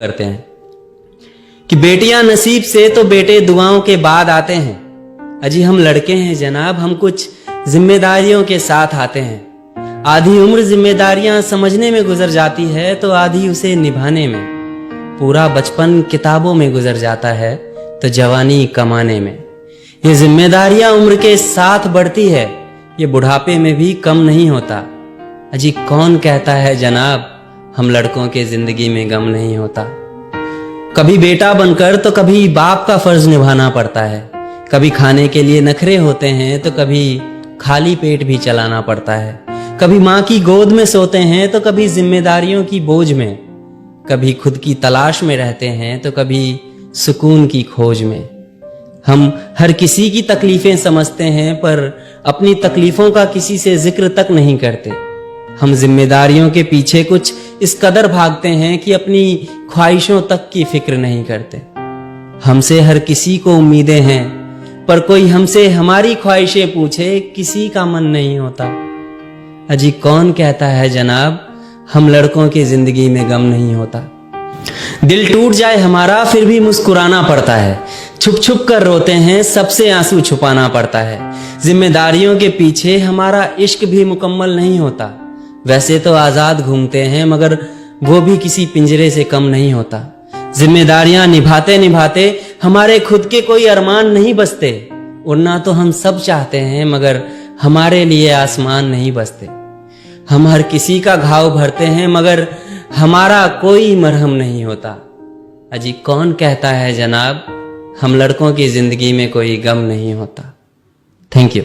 करते हैं कि बेटियां नसीब से तो बेटे दुआओं के बाद आते हैं। अजी हम लड़के हैं जनाब, हम कुछ जिम्मेदारियों के साथ आते हैं। आधी उम्र जिम्मेदारियां समझने में गुजर जाती है तो आधी उसे निभाने में। पूरा बचपन किताबों में गुजर जाता है तो जवानी कमाने में। ये जिम्मेदारियां उम्र के साथ बढ़ती है, ये बुढ़ापे में भी कम नहीं होता। अजी कौन कहता है जनाब हम लड़कों के जिंदगी में गम नहीं होता। कभी बेटा बनकर तो कभी बाप का फर्ज निभाना पड़ता है। कभी खाने के लिए नखरे होते हैं तो कभी खाली पेट भी चलाना पड़ता है। कभी माँ की गोद में सोते हैं तो कभी जिम्मेदारियों की बोझ में। कभी खुद की तलाश में रहते हैं तो कभी सुकून की खोज में। हम हर किसी की तकलीफें समझते हैं पर अपनी तकलीफों का किसी से जिक्र तक नहीं करते। हम जिम्मेदारियों के पीछे कुछ इस कदर भागते हैं कि अपनी ख्वाहिशों तक की फिक्र नहीं करते। हमसे हर किसी को उम्मीदें हैं पर कोई हमसे हमारी ख्वाहिशें पूछे किसी का मन नहीं होता। अजी कौन कहता है जनाब हम लड़कों की जिंदगी में गम नहीं होता। दिल टूट जाए हमारा फिर भी मुस्कुराना पड़ता है। छुप छुप कर रोते हैं सबसे आंसू छुपाना पड़ता है। जिम्मेदारियों के पीछे हमारा इश्क भी मुकम्मल नहीं होता। वैसे तो आजाद घूमते हैं मगर वो भी किसी पिंजरे से कम नहीं होता। जिम्मेदारियां निभाते निभाते हमारे खुद के कोई अरमान नहीं बसते। उड़ना तो हम सब चाहते हैं मगर हमारे लिए आसमान नहीं बसते। हम हर किसी का घाव भरते हैं मगर हमारा कोई मरहम नहीं होता। अजी कौन कहता है जनाब हम लड़कों की जिंदगी में कोई गम नहीं होता। Thank you.